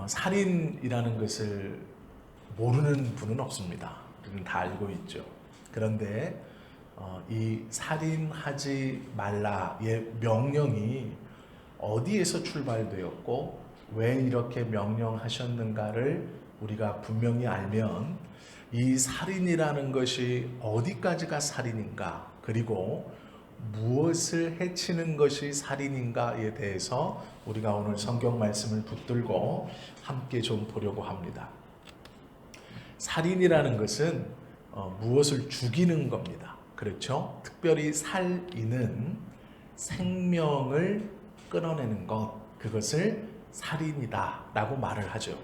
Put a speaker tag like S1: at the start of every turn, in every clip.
S1: 살인이라는 것을 모르는 분은 없습니다. 우리는 다 알고 있죠. 그런데 이 살인하지 말라의 명령이 어디에서 출발되었고 왜 이렇게 명령하셨는가를 우리가 분명히 알면 이 살인이라는 것이 어디까지가 살인인가, 그리고 무엇을 해치는 것이 살인인가에 대해서 우리가 오늘 성경 말씀을 붙들고 함께 좀 보려고 합니다. 살인이라는 것은 무엇을 죽이는 겁니다. 그렇죠? 특별히 살인은 생명을 끊어내는 것, 그것을 살인이다 라고 말을 하죠.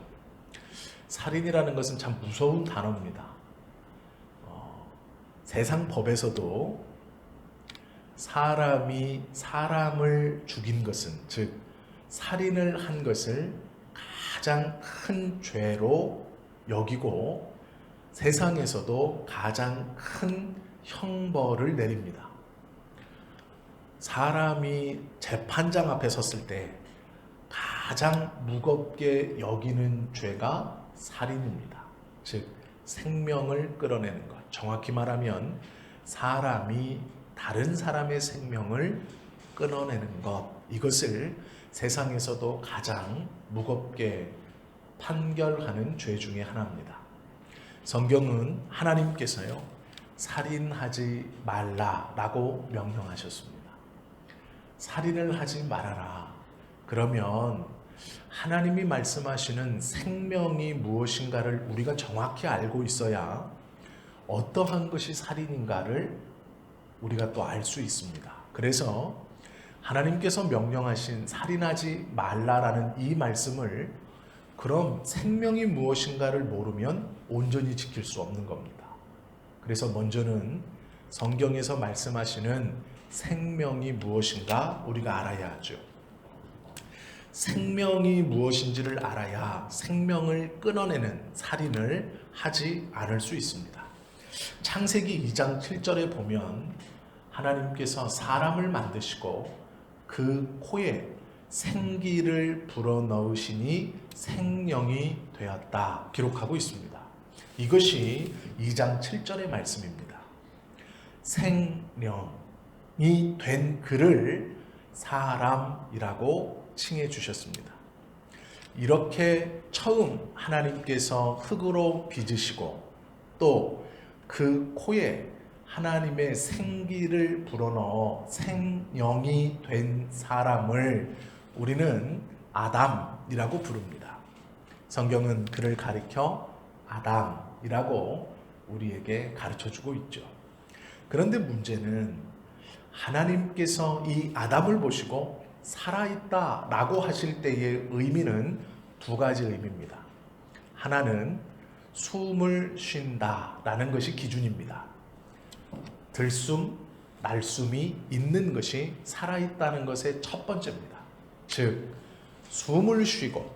S1: 살인이라는 것은 참 무서운 단어입니다. 세상 법에서도 사람이 사람을 죽인 것은, 즉 살인을 한 것을 가장 큰 죄로 여기고 세상에서도 가장 큰 형벌을 내립니다. 사람이 재판장 앞에 섰을 때 가장 무겁게 여기는 죄가 살인입니다. 즉 생명을 끌어내는 것, 정확히 말하면 사람이 다른 사람의 생명을 끊어내는 것, 이것을 세상에서도 가장 무겁게 판결하는 죄 중에 하나입니다. 성경은 하나님께서요, 살인하지 말라라고 명령하셨습니다. 살인을 하지 말아라. 그러면 하나님이 말씀하시는 생명이 무엇인가를 우리가 정확히 알고 있어야 어떠한 것이 살인인가를 우리가 또 알 수 있습니다. 그래서 하나님께서 명령하신 살인하지 말라라는 이 말씀을, 그럼 생명이 무엇인가를 모르면 온전히 지킬 수 없는 겁니다. 그래서 먼저는 성경에서 말씀하시는 생명이 무엇인가 우리가 알아야 하죠. 생명이 무엇인지를 알아야 생명을 끊어내는 살인을 하지 않을 수 있습니다. 창세기 2장 7절에 보면 하나님께서 사람을 만드시고 그 코에 생기를 불어넣으시니 생명이 되었다 기록하고 있습니다. 이것이 2장 7절의 말씀입니다. 생명이 된 그를 사람이라고 칭해 주셨습니다. 이렇게 처음 하나님께서 흙으로 빚으시고 또 그 코에 하나님의 생기를 불어넣어 생명이 된 사람을 우리는 아담이라고 부릅니다. 성경은 그를 가리켜 아담이라고 우리에게 가르쳐주고 있죠. 그런데 문제는 하나님께서 이 아담을 보시고 살아있다 라고 하실 때의 의미는 두 가지 의미입니다. 하나는 숨을 쉰다 라는 것이 기준입니다. 들숨, 날숨이 있는 것이 살아있다는 것의 첫 번째입니다. 즉, 숨을 쉬고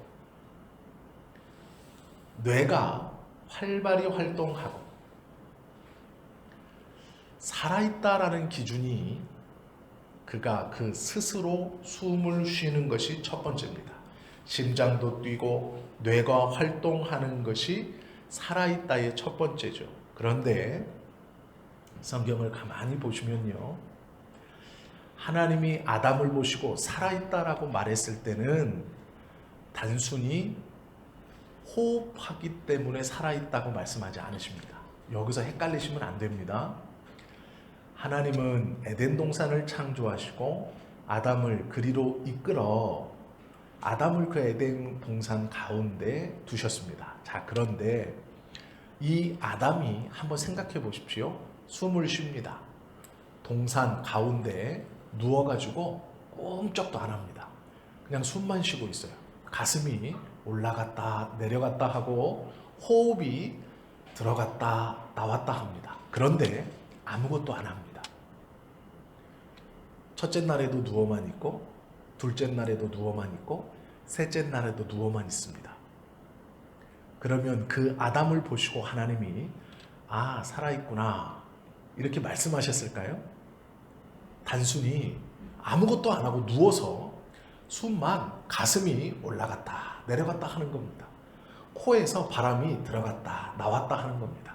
S1: 뇌가 활발히 활동하고 살아있다라는 기준이 그가 그 스스로 숨을 쉬는 것이 첫 번째입니다. 심장도 뛰고 뇌가 활동하는 것이 살아있다의 첫 번째죠. 그런데 성경을 가만히 보시면요, 하나님이 아담을 보시고 살아있다라고 말했을 때는 단순히 호흡하기 때문에 살아있다고 말씀하지 않으십니다. 여기서 헷갈리시면 안 됩니다. 하나님은 에덴 동산을 창조하시고 아담을 그리로 이끌어 아담을 그 에덴 동산 가운데 두셨습니다. 자, 그런데 이 아담이 한번 생각해 보십시오. 숨을 쉽니다. 동산 가운데 누워가지고 꼼짝도 안 합니다. 그냥 숨만 쉬고 있어요. 가슴이 올라갔다 내려갔다 하고 호흡이 들어갔다 나왔다 합니다. 그런데 아무것도 안 합니다. 첫째 날에도 누워만 있고, 둘째 날에도 누워만 있고, 셋째 날에도 누워만 있습니다. 그러면 그 아담을 보시고 하나님이 아, 살아있구나 이렇게 말씀하셨을까요? 단순히 아무것도 안 하고 누워서 숨만, 가슴이 올라갔다 내려갔다 하는 겁니다. 코에서 바람이 들어갔다 나왔다 하는 겁니다.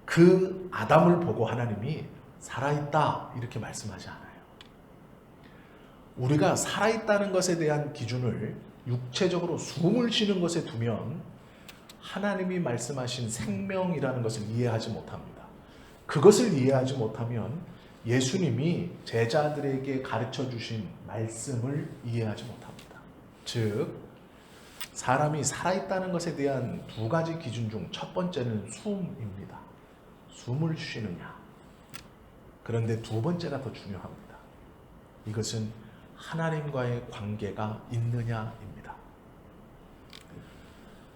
S1: 그 아담을 보고 하나님이 살아있다 이렇게 말씀하지 않아요. 우리가 살아있다는 것에 대한 기준을 육체적으로 숨을 쉬는 것에 두면 하나님이 말씀하신 생명이라는 것을 이해하지 못합니다. 그것을 이해하지 못하면 예수님이 제자들에게 가르쳐 주신 말씀을 이해하지 못합니다. 즉, 사람이 살아있다는 것에 대한 두 가지 기준 중 첫 번째는 숨입니다. 숨을 쉬느냐. 그런데 두 번째가 더 중요합니다. 이것은 하나님과의 관계가 있느냐입니다.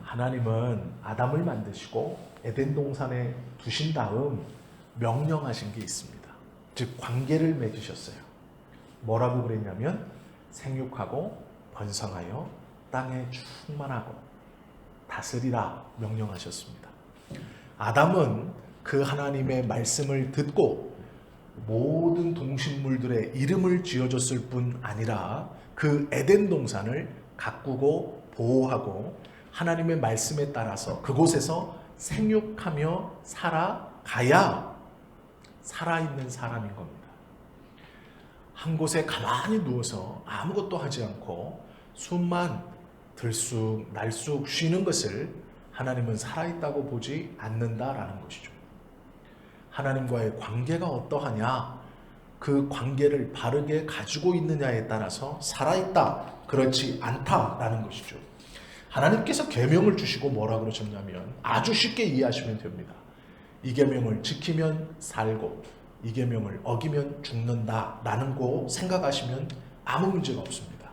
S1: 하나님은 아담을 만드시고 에덴 동산에 두신 다음 명령하신 게 있습니다. 즉 관계를 맺으셨어요. 뭐라고 그랬냐면 생육하고 번성하여 땅에 충만하고 다스리라 명령하셨습니다. 아담은 그 하나님의 말씀을 듣고 모든 동식물들의 이름을 지어줬을 뿐 아니라 그 에덴 동산을 가꾸고 보호하고 하나님의 말씀에 따라서 그곳에서 생육하며 살아가야 살아있는 사람인 겁니다. 한 곳에 가만히 누워서 아무것도 하지 않고 숨만 들쑥 날쑥 쉬는 것을 하나님은 살아있다고 보지 않는다라는 것이죠. 하나님과의 관계가 어떠하냐, 그 관계를 바르게 가지고 있느냐에 따라서 살아있다, 그렇지 않다라는 것이죠. 하나님께서 계명을 주시고 뭐라 그러셨냐면 아주 쉽게 이해하시면 됩니다. 이 계명을 지키면 살고 이 계명을 어기면 죽는다라는 거 생각하시면 아무 문제가 없습니다.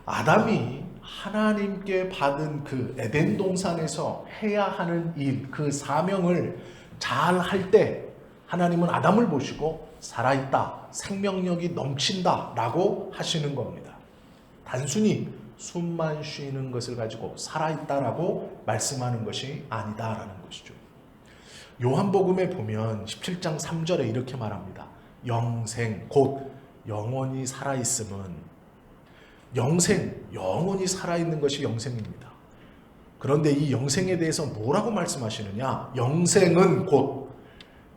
S1: 아담이 하나님께 받은 그 에덴 동산에서 해야 하는 일, 그 사명을 잘 할 때 하나님은 아담을 보시고 살아있다, 생명력이 넘친다 라고 하시는 겁니다. 단순히 숨만 쉬는 것을 가지고 살아있다라고 말씀하는 것이 아니다라는 것이죠. 요한복음에 보면 17장 3절에 이렇게 말합니다. 영생, 곧 영원히 살아있음은, 영원히 살아있는 것이 영생입니다. 그런데 이 영생에 대해서 뭐라고 말씀하시느냐? 영생은 곧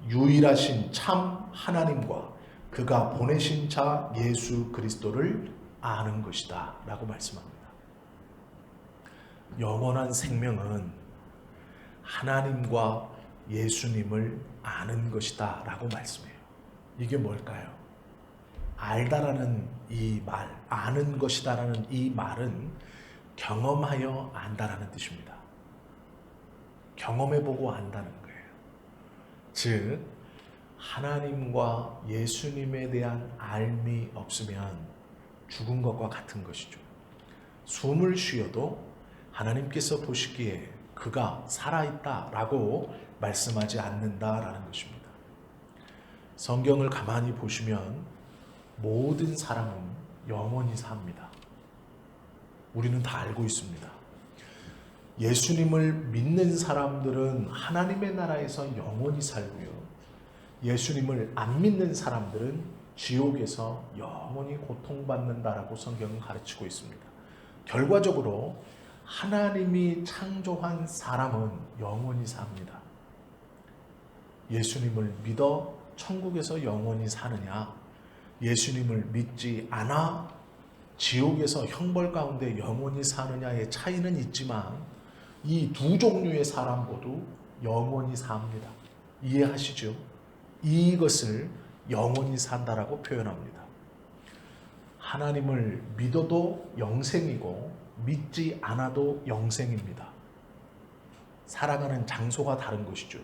S1: 유일하신 참 하나님과 그가 보내신 자 예수 그리스도를 아는 것이다 라고 말씀합니다. 영원한 생명은 하나님과 예수님을 아는 것이다 라고 말씀해요. 이게 뭘까요? 알다라는 이 말, 아는 것이다라는 이 말은 경험하여 안다라는 뜻입니다. 경험해보고 안다는 거예요. 즉, 하나님과 예수님에 대한 알미 없으면 죽은 것과 같은 것이죠. 숨을 쉬어도 하나님께서 보시기에 그가 살아있다라고 말씀하지 않는다라는 것입니다. 성경을 가만히 보시면 모든 사람은 영원히 삽니다. 우리는 다 알고 있습니다. 예수님을 믿는 사람들은 하나님의 나라에서 영원히 살고요. 예수님을 안 믿는 사람들은 지옥에서 영원히 고통받는다라고 성경은 가르치고 있습니다. 결과적으로 하나님이 창조한 사람은 영원히 삽니다. 예수님을 믿어 천국에서 영원히 사느냐, 예수님을 믿지 않아 지옥에서 형벌 가운데 영원히 사느냐의 차이는 있지만 이 두 종류의 사람 모두 영원히 삽니다. 이해하시죠? 이것을 영원히 산다라고 표현합니다. 하나님을 믿어도 영생이고 믿지 않아도 영생입니다. 살아가는 장소가 다른 것이죠.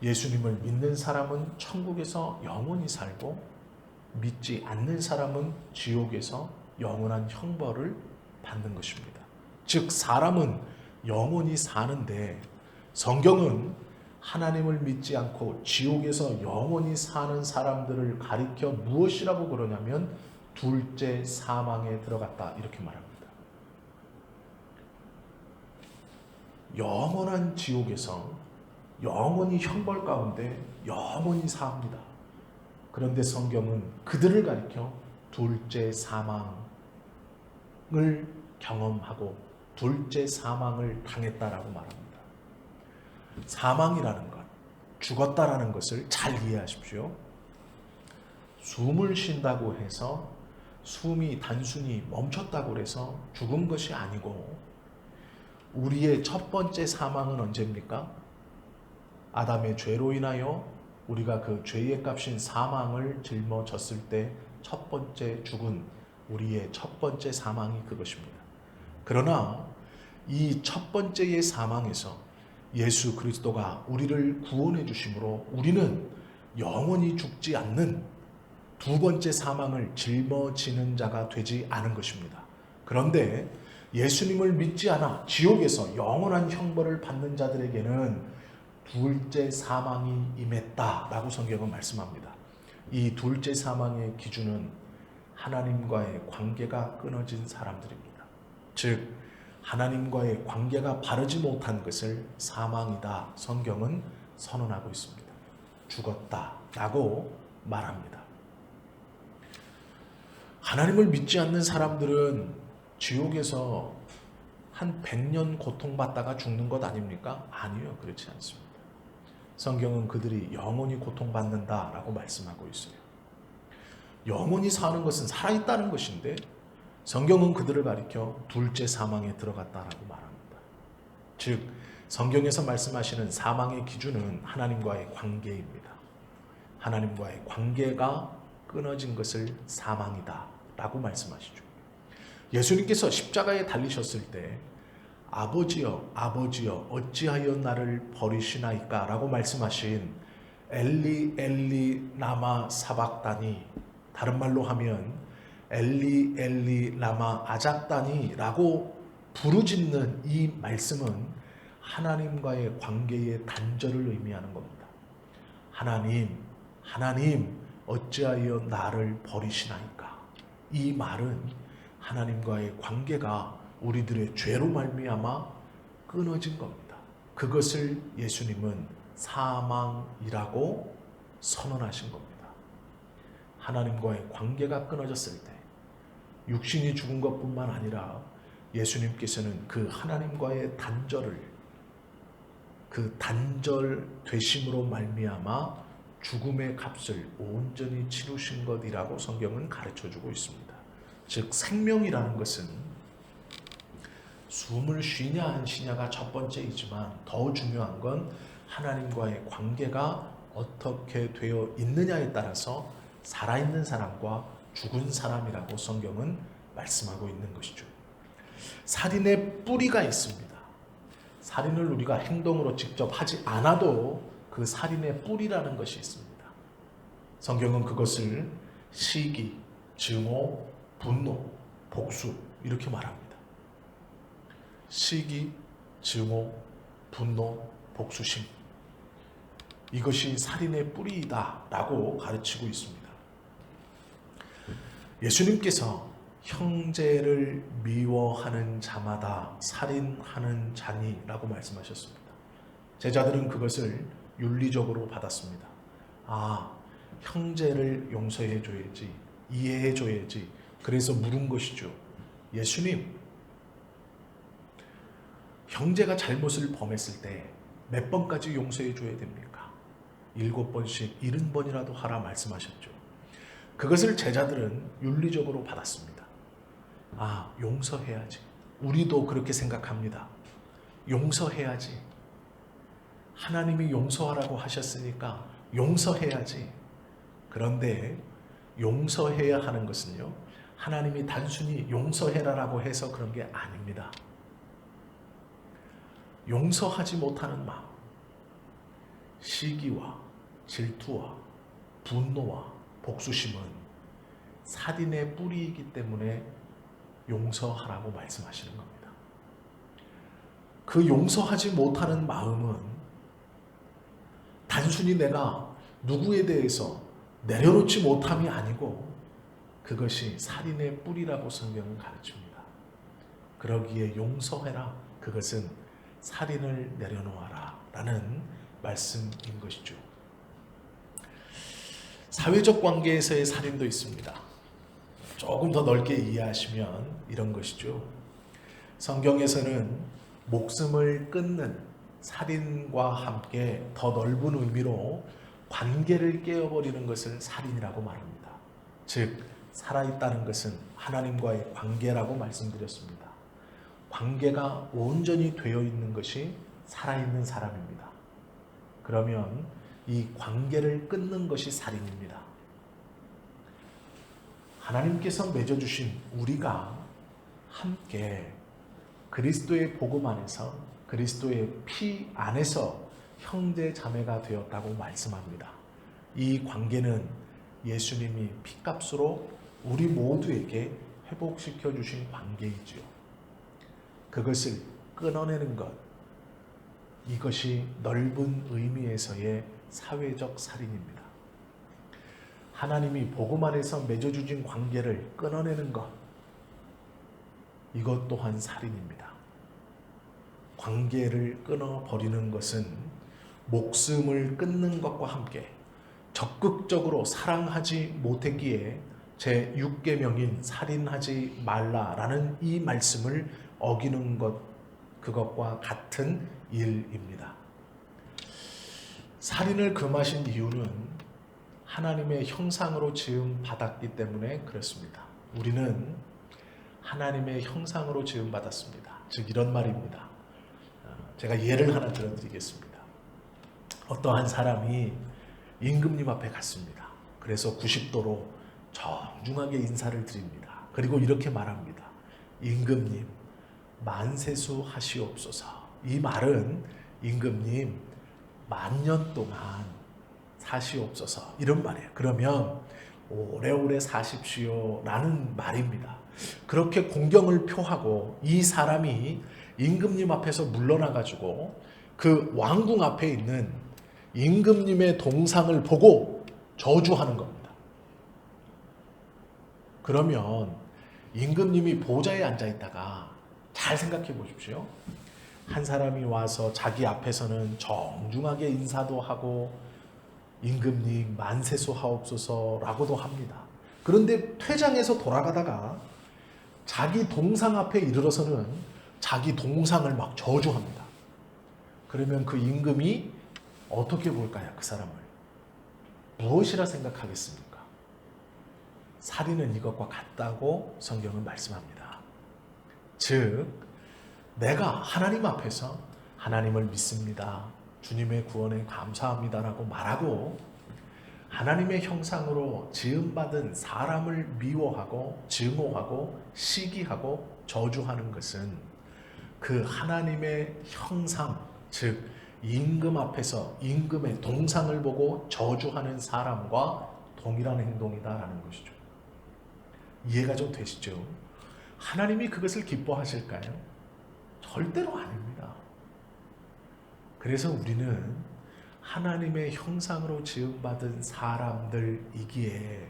S1: 예수님을 믿는 사람은 천국에서 영원히 살고 믿지 않는 사람은 지옥에서 영원한 형벌을 받는 것입니다. 즉 사람은 영원히 사는데 성경은 하나님을 믿지 않고 지옥에서 영원히 사는 사람들을 가리켜 무엇이라고 그러냐면 둘째 사망에 들어갔다 이렇게 말합니다. 영원한 지옥에서 영원히 형벌 가운데 영원히 삽니다. 그런데 성경은 그들을 가리켜 둘째 사망, 경험하고 둘째 사망을 당했다라고 말합니다. 사망이라는 것, 죽었다라는 것을 잘 이해하십시오. 숨을 쉰다고 해서 숨이 단순히 멈췄다고 해서 죽은 것이 아니고, 우리의 첫 번째 사망은 언제입니까? 아담의 죄로 인하여 우리가 그 죄의 값인 사망을 짊어졌을 때 첫 번째 죽은 우리의 첫 번째 사망이 그것입니다. 그러나 이 첫 번째의 사망에서 예수 그리스도가 우리를 구원해 주심으로 우리는 영원히 죽지 않는 두 번째 사망을 짊어지는 자가 되지 않은 것입니다. 그런데 예수님을 믿지 않아 지옥에서 영원한 형벌을 받는 자들에게는 둘째 사망이 임했다라고 성경은 말씀합니다. 이 둘째 사망의 기준은 하나님과의 관계가 끊어진 사람들입니다. 즉 하나님과의 관계가 바르지 못한 것을 사망이다 성경은 선언하고 있습니다. 죽었다라고 말합니다. 하나님을 믿지 않는 사람들은 지옥에서 한 100년 고통받다가 죽는 것 아닙니까? 아니요, 그렇지 않습니다. 성경은 그들이 영원히 고통받는다라고 말씀하고 있어요. 영원히 사는 것은 살아있다는 것인데 성경은 그들을 가리켜 둘째 사망에 들어갔다라고 말합니다. 즉 성경에서 말씀하시는 사망의 기준은 하나님과의 관계입니다. 하나님과의 관계가 끊어진 것을 사망이다 라고 말씀하시죠. 예수님께서 십자가에 달리셨을 때 아버지여 아버지여 어찌하여 나를 버리시나이까 라고 말씀하신 엘리 엘리 라마 사박다니, 다른 말로 하면 엘리 엘리 라마 아작다니 라고 부르짖는 이 말씀은 하나님과의 관계의 단절을 의미하는 겁니다. 하나님 하나님 어찌하여 나를 버리시나이까. 이 말은 하나님과의 관계가 우리들의 죄로 말미암아 끊어진 겁니다. 그것을 예수님은 사망이라고 선언하신 겁니다. 하나님과의 관계가 끊어졌을 때 육신이 죽은 것뿐만 아니라 예수님께서는 그 하나님과의 단절을, 그 단절되심으로 말미암아 죽음의 값을 온전히 치르신 것이라고 성경은 가르쳐주고 있습니다. 즉 생명이라는 것은 숨을 쉬냐 안 쉬냐가 첫 번째이지만 더 중요한 건 하나님과의 관계가 어떻게 되어 있느냐에 따라서 살아있는 사람과 죽은 사람이라고 성경은 말씀하고 있는 것이죠. 살인의 뿌리가 있습니다. 살인을 우리가 행동으로 직접 하지 않아도 그 살인의 뿌리라는 것이 있습니다. 성경은 그것을 시기, 증오, 분노, 복수 이렇게 말합니다. 시기, 증오, 분노, 복수심, 이것이 살인의 뿌리이다 라고 가르치고 있습니다. 예수님께서 형제를 미워하는 자마다 살인하는 자니라고 말씀하셨습니다. 제자들은 그것을 윤리적으로 받았습니다. 아, 형제를 용서해 줘야지, 이해해 줘야지, 그래서 물은 것이죠. 예수님, 형제가 잘못을 범했을 때 몇 번까지 용서해 줘야 됩니까? 7번씩 70번이라도 하라 말씀하셨죠. 그것을 제자들은 윤리적으로 받았습니다. 아, 용서해야지. 우리도 그렇게 생각합니다. 용서해야지. 하나님이 용서하라고 하셨으니까 용서해야지. 그런데 용서해야 하는 것은요, 하나님이 단순히 용서해라라고 해서 그런 게 아닙니다. 용서하지 못하는 마음, 시기와 질투와 분노와 복수심은 살인의 뿌리이기 때문에 용서하라고 말씀하시는 겁니다. 그 용서하지 못하는 마음은 단순히 내가 누구에 대해서 내려놓지 못함이 아니고 그것이 살인의 뿌리라고 성경은 가르칩니다. 그러기에 용서해라. 그것은 살인을 내려놓아라 라는 말씀인 것이죠. 사회적 관계에서의 살인도 있습니다. 조금 더 넓게 이해하시면 이런 것이죠. 성경에서는 목숨을 끊는 살인과 함께 더 넓은 의미로 관계를 깨어버리는 것을 살인이라고 말합니다. 즉 살아있다는 것은 하나님과의 관계라고 말씀드렸습니다. 관계가 온전히 되어 있는 것이 살아있는 사람입니다. 그러면 이 관계를 끊는 것이 살인입니다. 하나님께서 맺어주신 우리가 함께 그리스도의 복음 안에서 그리스도의 피 안에서 형제 자매가 되었다고 말씀합니다. 이 관계는 예수님이 피값으로 우리 모두에게 회복시켜 주신 관계이지요. 그것을 끊어내는 것, 이것이 넓은 의미에서의 사회적 살인입니다. 하나님이 복음 안에서 맺어주신 관계를 끊어내는 것, 이것 또한 살인입니다. 관계를 끊어버리는 것은 목숨을 끊는 것과 함께 적극적으로 사랑하지 못했기에 제6계명인 살인하지 말라라는 이 말씀을 어기는 것, 그것과 같은 일입니다. 살인을 금하신 이유는 하나님의 형상으로 지음 받았기 때문에 그렇습니다. 우리는 하나님의 형상으로 지음 받았습니다. 즉 이런 말입니다. 제가 예를 하나 들어드리겠습니다. 어떠한 사람이 임금님 앞에 갔습니다. 그래서 90도로 정중하게 인사를 드립니다. 그리고 이렇게 말합니다. 임금님 만세수 하시옵소서. 이 말은 임금님 만년 동안 사시옵소서 이런 말이에요. 그러면 오래오래 사십시오 라는 말입니다. 그렇게 공경을 표하고 이 사람이 임금님 앞에서 물러나가지고 그 왕궁 앞에 있는 임금님의 동상을 보고 저주하는 겁니다. 그러면 임금님이 보좌에 앉아있다가 잘 생각해 보십시오. 한 사람이 와서 자기 앞에서는 정중하게 인사도 하고 임금님 만세수 하옵소서라고도 합니다. 그런데 퇴장해서 돌아가다가 자기 동상 앞에 이르러서는 자기 동상을 막 저주합니다. 그러면 그 임금이 어떻게 볼까요? 그 사람을 무엇이라 생각하겠습니까? 살인은 이것과 같다고 성경은 말씀합니다. 즉 내가 하나님 앞에서 하나님을 믿습니다. 주님의 구원에 감사합니다라고 말하고 하나님의 형상으로 지음받은 사람을 미워하고 증오하고 시기하고 저주하는 것은 그 하나님의 형상, 즉 임금 앞에서 임금의 동상을 보고 저주하는 사람과 동일한 행동이다라는 것이죠. 이해가 좀 되시죠? 하나님이 그것을 기뻐하실까요? 절대로 아닙니다. 그래서 우리는 하나님의 형상으로 지음받은 사람들이기에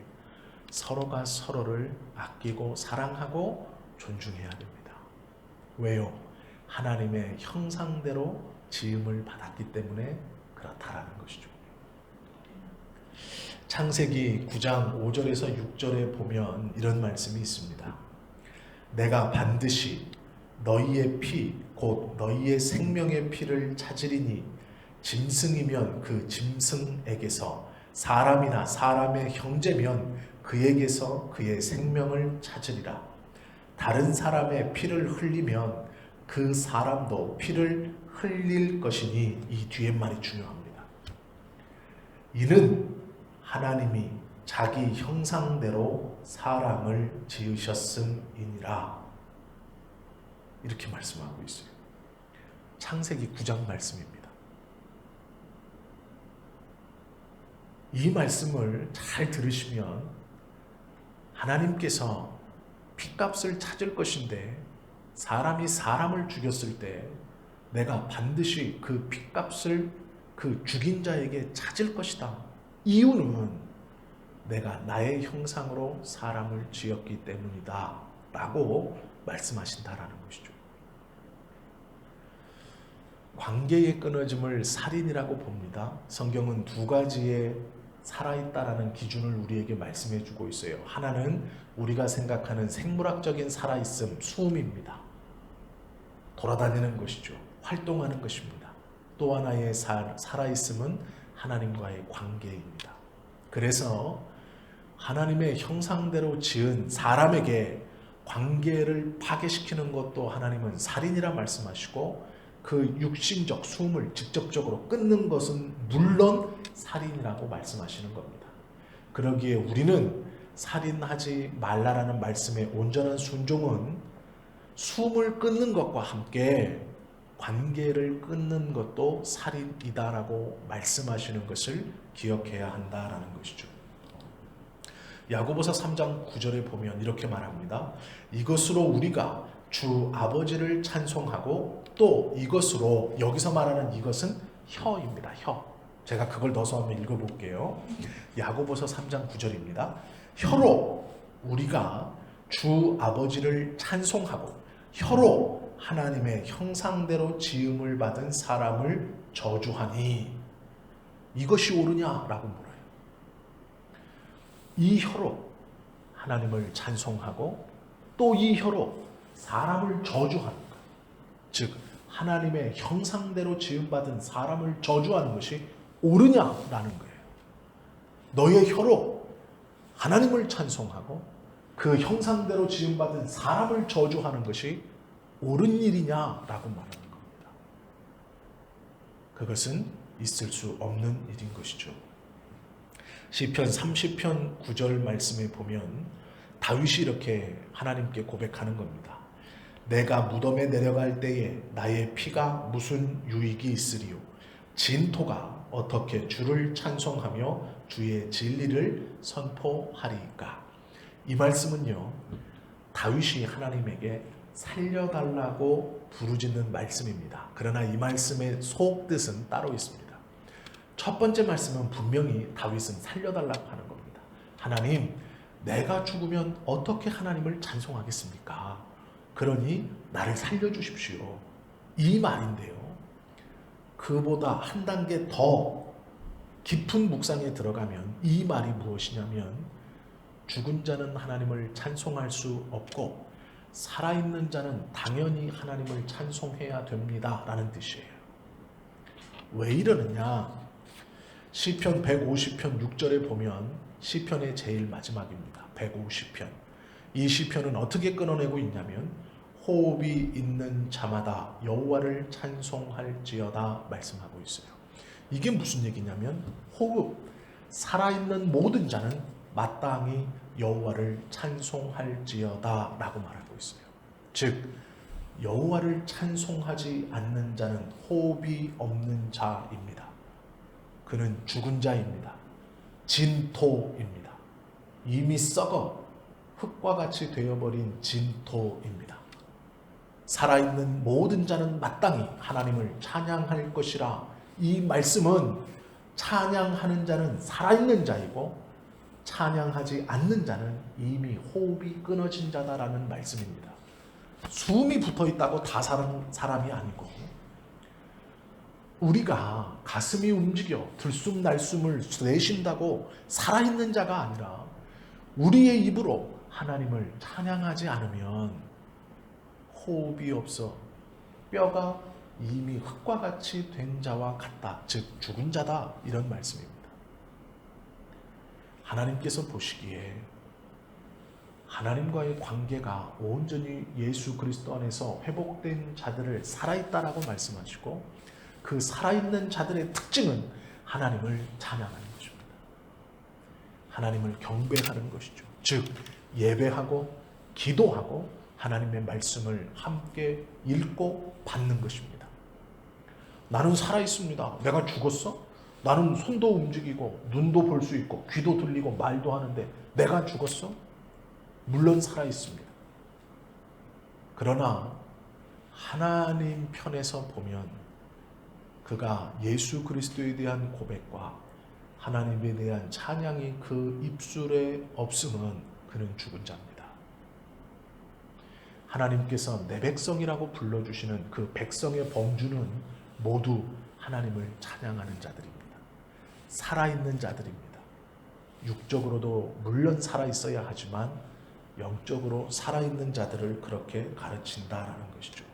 S1: 서로가 서로를 아끼고 사랑하고 존중해야 됩니다. 왜요? 하나님의 형상대로 지음을 받았기 때문에 그렇다라는 것이죠. 창세기 9장 5절에서 6절에 보면 이런 말씀이 있습니다. 내가 반드시 너희의 피, 곧 너희의 생명의 피를 찾으리니 짐승이면 그 짐승에게서 사람이나 사람의 형제면 그에게서 그의 생명을 찾으리라. 다른 사람의 피를 흘리면 그 사람도 피를 흘릴 것이니 이 뒤에 말이 중요합니다. 이는 하나님이 자기 형상대로 사람을 지으셨음이니라. 이렇게 말씀하고 있어요. 창세기 9장 말씀입니다. 이 말씀을 잘 들으시면 하나님께서 핏값을 찾을 것인데 사람이 사람을 죽였을 때 내가 반드시 그 핏값을 그 죽인 자에게 찾을 것이다. 이유는 내가 나의 형상으로 사람을 지었기 때문이다 라고 말씀하신다라는 것이죠. 관계의 끊어짐을 살인이라고 봅니다. 성경은 두 가지의 살아있다라는 기준을 우리에게 말씀해 주고 있어요. 하나는 우리가 생각하는 생물학적인 살아있음, 수음입니다. 돌아다니는 것이죠. 활동하는 것입니다. 또 하나의 살아있음은 하나님과의 관계입니다. 그래서 하나님의 형상대로 지은 사람에게 관계를 파괴시키는 것도 하나님은 살인이라 말씀하시고, 그 육신적 수음을 직접적으로 끊는 것은 물론 살인이라고 말씀하시는 겁니다. 그러기에 우리는 살인하지 말라라는 말씀의 온전한 순종은 숨을 끊는 것과 함께 관계를 끊는 것도 살인이다라고 말씀하시는 것을 기억해야 한다라는 것이죠. 야고보서 3장 9절에 보면 이렇게 말합니다. 이것으로 우리가 주 아버지를 찬송하고, 또 이것으로, 여기서 말하는 이것은 혀입니다. 혀. 제가 그걸 넣어서 한번 읽어볼게요. 야고보서 3장 9절입니다. 혀로 우리가 주 아버지를 찬송하고, 혀로 하나님의 형상대로 지음을 받은 사람을 저주하니 이것이 옳으냐라고 물어요. 이 혀로 하나님을 찬송하고 또 이 혀로 사람을 저주하는 것, 즉 하나님의 형상대로 지음받은 사람을 저주하는 것이 옳으냐라는 거예요. 너의 혀로 하나님을 찬송하고 그 형상대로 지음받은 사람을 저주하는 것이 옳은 일이냐라고 말하는 겁니다. 그것은 있을 수 없는 일인 것이죠. 시편 30편 9절 말씀에 보면 다윗이 이렇게 하나님께 고백하는 겁니다. 내가 무덤에 내려갈 때에 나의 피가 무슨 유익이 있으리요? 진토가 어떻게 주를 찬송하며 주의 진리를 선포하리이까? 이 말씀은요, 다윗이 하나님에게 살려달라고 부르짖는 말씀입니다. 그러나 이 말씀의 속뜻은 따로 있습니다. 첫 번째 말씀은 분명히 다윗은 살려달라고 하는 겁니다. 하나님, 내가 죽으면 어떻게 하나님을 찬송하겠습니까? 그러니 나를 살려주십시오. 이 말인데요, 그보다 한 단계 더 깊은 묵상에 들어가면 이 말이 무엇이냐면, 죽은 자는 하나님을 찬송할 수 없고 살아있는 자는 당연히 하나님을 찬송해야 됩니다 라는 뜻이에요. 왜 이러느냐? 시편 150편 6절에 보면, 시편의 제일 마지막입니다. 150편. 이 시편은 어떻게 끊어내고 있냐면, 호흡이 있는 자마다 여호와를 찬송할지어다 말씀하고 있어요. 이게 무슨 얘기냐면, 호흡, 살아있는 모든 자는 마땅히 여호와를 찬송할지어다 라고 말하고 있어요. 즉 여호와를 찬송하지 않는 자는 호흡이 없는 자입니다. 그는 죽은 자입니다. 진토입니다. 이미 썩어 흙과 같이 되어버린 진토입니다. 살아있는 모든 자는 마땅히 하나님을 찬양할 것이라. 이 말씀은 찬양하는 자는 살아있는 자이고 찬양하지 않는 자는 이미 호흡이 끊어진 자다라는 말씀입니다. 숨이 붙어있다고 다 사는 사람이 아니고, 우리가 가슴이 움직여 들숨날숨을 내쉰다고 살아있는 자가 아니라 우리의 입으로 하나님을 찬양하지 않으면 호흡이 없어 뼈가 이미 흙과 같이 된 자와 같다. 즉 죽은 자다, 이런 말씀입니다. 하나님께서 보시기에 하나님과의 관계가 온전히 예수 그리스도 안에서 회복된 자들을 살아있다라고 말씀하시고, 그 살아있는 자들의 특징은 하나님을 찬양하는 것입니다. 하나님을 경배하는 것이죠. 즉 예배하고 기도하고 하나님의 말씀을 함께 읽고 받는 것입니다. 나는 살아있습니다. 내가 죽었어? 나는 손도 움직이고 눈도 볼 수 있고 귀도 들리고 말도 하는데 내가 죽었어? 물론 살아있습니다. 그러나 하나님 편에서 보면 그가 예수 그리스도에 대한 고백과 하나님에 대한 찬양이 그 입술에 없으면 그는 죽은 자입니다. 하나님께서 내 백성이라고 불러주시는 그 백성의 범주는 모두 하나님을 찬양하는 자들입니다. 살아있는 자들입니다. 육적으로도 물론 살아 있어야 하지만 영적으로 살아있는 자들을 그렇게 가르친다라는 것이죠.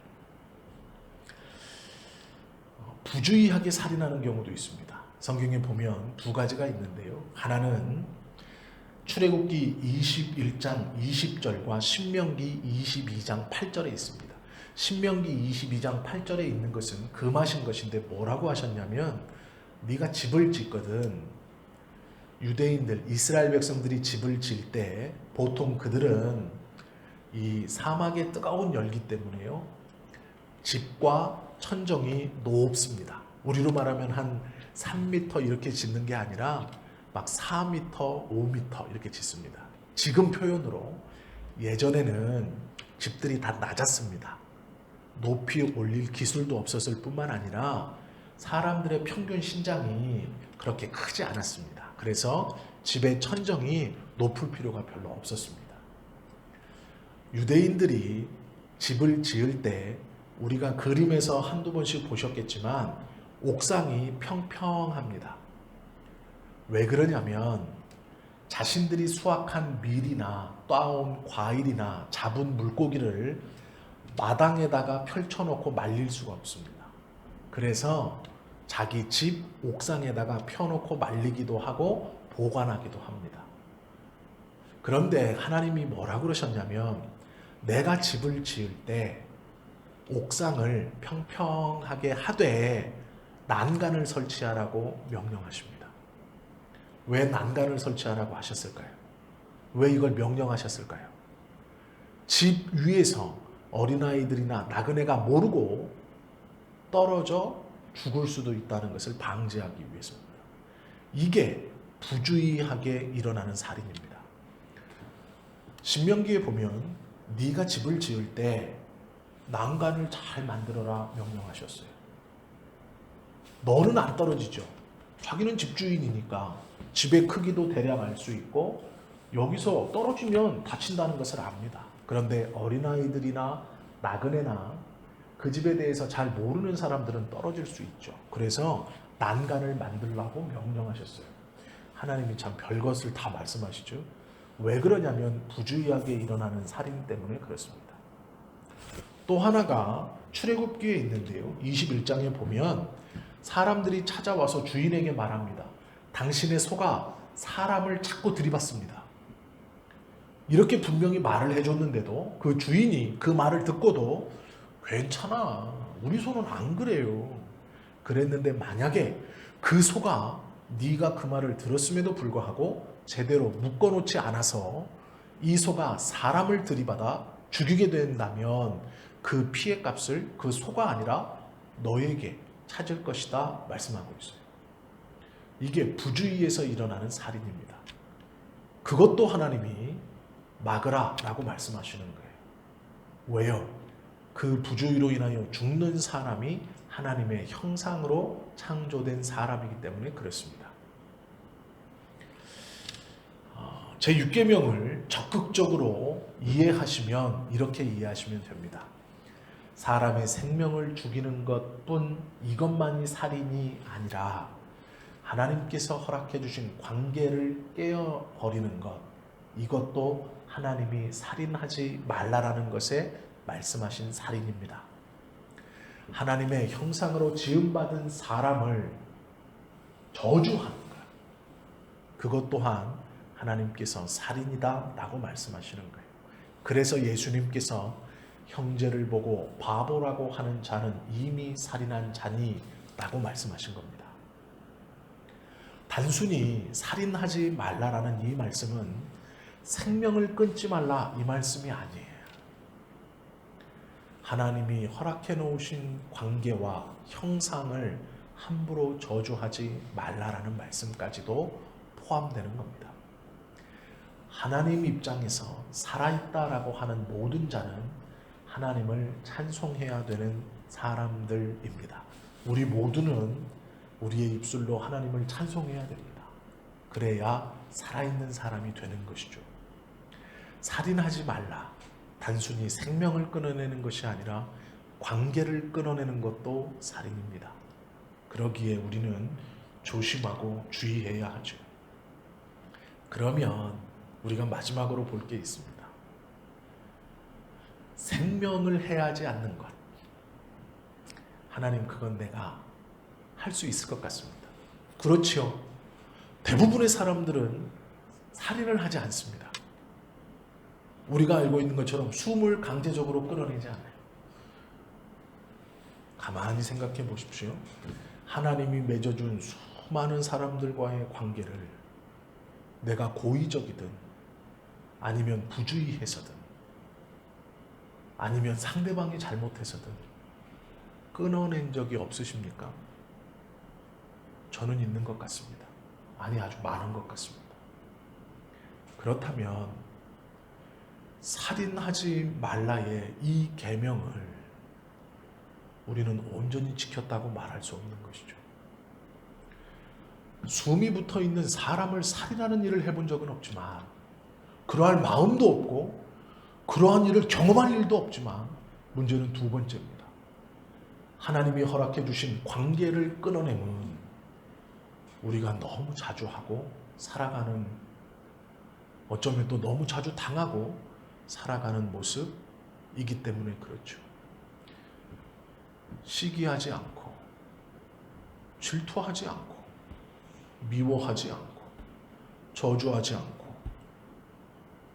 S1: 부주의하게 살인하는 경우도 있습니다. 성경에 보면 두 가지가 있는데요. 하나는 출애굽기 21장 20절과 신명기 22장 8절에 있습니다. 신명기 22장 8절에 있는 것은 금하신 것인데 뭐라고 하셨냐면 네가 집을 짓거든 유대인들 이스라엘 백성들이 집을 지을 때 보통 그들은 이 사막의 뜨거운 열기 때문에요. 집과 천정이 높습니다. 우리로 말하면 한 3m 이렇게 짓는 게 아니라 막 4m, 5m 이렇게 짓습니다. 지금 표현으로 예전에는 집들이 다 낮았습니다. 높이 올릴 기술도 없었을 뿐만 아니라 사람들의 평균 신장이 그렇게 크지 않았습니다. 그래서 집의 천정이 높을 필요가 별로 없었습니다. 유대인들이 집을 지을 때 우리가 그림에서 한두 번씩 보셨겠지만 옥상이 평평합니다. 왜 그러냐면 자신들이 수확한 밀이나 따온 과일이나 잡은 물고기를 마당에다가 펼쳐놓고 말릴 수가 없습니다. 그래서 자기 집 옥상에다가 펴놓고 말리기도 하고 보관하기도 합니다. 그런데 하나님이 뭐라 그러셨냐면 내가 집을 지을 때 옥상을 평평하게 하되 난간을 설치하라고 명령하십니다. 왜 난간을 설치하라고 하셨을까요? 왜 이걸 명령하셨을까요? 집 위에서 어린아이들이나 나그네가 모르고 떨어져 죽을 수도 있다는 것을 방지하기 위해서입니다. 이게 부주의하게 일어나는 살인입니다. 신명기에 보면 네가 집을 지을 때 난간을 잘 만들어라 명령하셨어요. 너는 안 떨어지죠. 자기는 집주인이니까 집의 크기도 대략 알 수 있고 여기서 떨어지면 다친다는 것을 압니다. 그런데 어린아이들이나 나그네나 그 집에 대해서 잘 모르는 사람들은 떨어질 수 있죠. 그래서 난간을 만들라고 명령하셨어요. 하나님이 참 별것을 다 말씀하시죠. 왜 그러냐면 부주의하게 일어나는 살인 때문에 그렇습니다. 또 하나가 출애굽기에 있는데요. 21장에 보면 사람들이 찾아와서 주인에게 말합니다. 당신의 소가 사람을 자꾸 들이받습니다. 이렇게 분명히 말을 해줬는데도 그 주인이 그 말을 듣고도 괜찮아. 우리 소는 안 그래요. 그랬는데 만약에 그 소가 네가 그 말을 들었음에도 불구하고 제대로 묶어놓지 않아서 이 소가 사람을 들이받아 죽이게 된다면 그 피해 값을 그 소가 아니라 너에게 찾을 것이다 말씀하고 있어요. 이게 부주의에서 일어나는 살인입니다. 그것도 하나님이 막으라 라고 말씀하시는 거예요. 왜요? 그 부주의로 인하여 죽는 사람이 하나님의 형상으로 창조된 사람이기 때문에 그렇습니다. 제6계명을 적극적으로 이해하시면 이렇게 이해하시면 됩니다. 사람의 생명을 죽이는 것뿐 이것만이 살인이 아니라 하나님께서 허락해 주신 관계를 깨어버리는 것, 이것도 하나님이 살인하지 말라라는 것에 말씀하신 살인입니다. 하나님의 형상으로 지음받은 사람을 저주하는 것, 그것 또한 하나님께서 살인이다 라고 말씀하시는 거예요. 그래서 예수님께서 형제를 보고 바보라고 하는 자는 이미 살인한 자니 라고 말씀하신 겁니다. 단순히 살인하지 말라라는 이 말씀은 생명을 끊지 말라 이 말씀이 아니에요. 하나님이 허락해 놓으신 관계와 형상을 함부로 저주하지 말라라는 말씀까지도 포함되는 겁니다. 하나님 입장에서 살아있다라고 하는 모든 자는 하나님을 찬송해야 되는 사람들입니다. 우리 모두는 우리의 입술로 하나님을 찬송해야 됩니다. 그래야 살아있는 사람이 되는 것이죠. 살인하지 말라. 단순히 생명을 끊어내는 것이 아니라 관계를 끊어내는 것도 살인입니다. 그러기에 우리는 조심하고 주의해야 하죠. 그러면 우리가 마지막으로 볼 게 있습니다. 생명을 해하지 않는 것. 하나님, 그건 내가 할 수 있을 것 같습니다. 그렇지요. 대부분의 사람들은 살인을 하지 않습니다. 우리가 알고 있는 것처럼 숨을 강제적으로 끌어내지 않아요. 가만히 생각해 보십시오. 하나님이 맺어준 수많은 사람들과의 관계를 내가 고의적이든 아니면 부주의해서든 아니면 상대방이 잘못해서든 끊어낸 적이 없으십니까? 저는 있는 것 같습니다. 아니, 아주 많은 것 같습니다. 그렇다면 살인하지 말라의 이 계명을 우리는 온전히 지켰다고 말할 수 없는 것이죠. 숨이 붙어 있는 사람을 살인하는 일을 해본 적은 없지만, 그러할 마음도 없고 그러한 일을 경험할 일도 없지만, 문제는 두 번째입니다. 하나님이 허락해 주신 관계를 끊어내면 우리가 너무 자주 하고 살아가는, 어쩌면 또 너무 자주 당하고 살아가는 모습이기 때문에 그렇죠. 시기하지 않고 질투하지 않고 미워하지 않고 저주하지 않고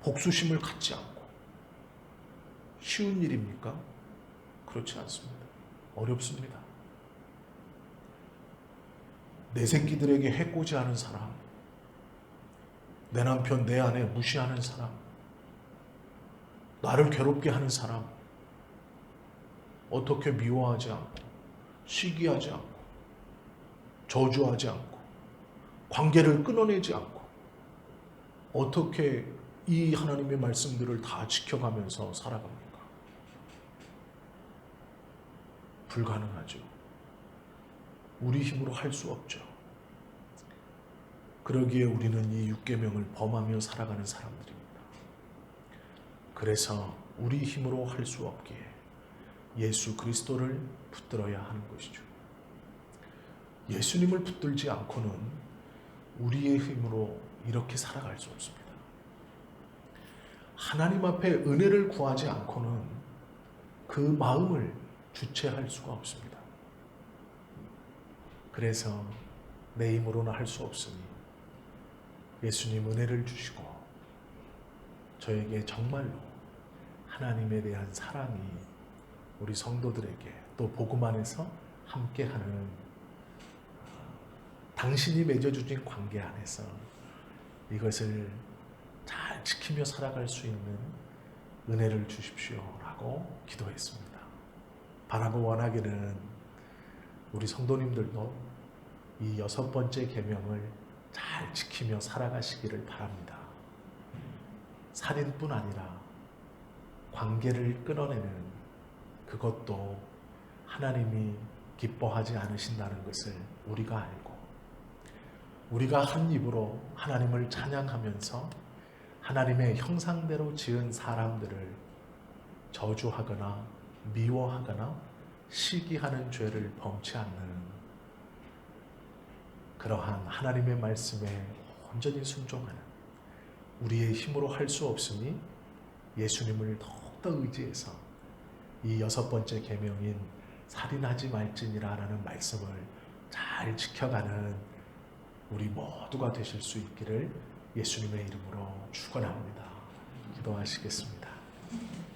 S1: 복수심을 갖지 않고 쉬운 일입니까? 그렇지 않습니다. 어렵습니다. 내 새끼들에게 해코지하는 사람, 내 남편, 내 아내 무시하는 사람, 나를 괴롭게 하는 사람, 어떻게 미워하지 않고 시기하지 않고 저주하지 않고 관계를 끊어내지 않고 어떻게 이 하나님의 말씀들을 다 지켜가면서 살아갑니까? 불가능하죠. 우리 힘으로 할 수 없죠. 그러기에 우리는 이 6계명을 범하며 살아가는 사람들입니다. 그래서 우리 힘으로 할 수 없기에 예수 그리스도를 붙들어야 하는 것이죠. 예수님을 붙들지 않고는 우리의 힘으로 이렇게 살아갈 수 없습니다. 하나님 앞에 은혜를 구하지 않고는 그 마음을 주체할 수가 없습니다. 그래서 내 힘으로는 할 수 없으니 예수님 은혜를 주시고 저에게 정말로 하나님에 대한 사랑이 우리 성도들에게 또 복음 안에서 함께하는 당신이 맺어주신 관계 안에서 이것을 잘 지키며 살아갈 수 있는 은혜를 주십시오라고 기도했습니다. 바라고 원하기는 우리 성도님들도 이 6번째 계명을 잘 지키며 살아가시기를 바랍니다. 살인뿐 아니라 관계를 끊어내는 그것도 하나님이 기뻐하지 않으신다는 것을 우리가 알고 우리가 한 입으로 하나님을 찬양하면서 하나님의 형상대로 지은 사람들을 저주하거나 미워하거나 시기하는 죄를 범치 않는 그러한 하나님의 말씀에 온전히 순종하는 우리의 힘으로 할 수 없으니 예수님을 더욱더 의지해서 이 6번째 계명인 살인하지 말지니라라는 말씀을 잘 지켜가는 우리 모두가 되실 수 있기를 예수님의 이름으로 축원합니다. 기도하시겠습니다.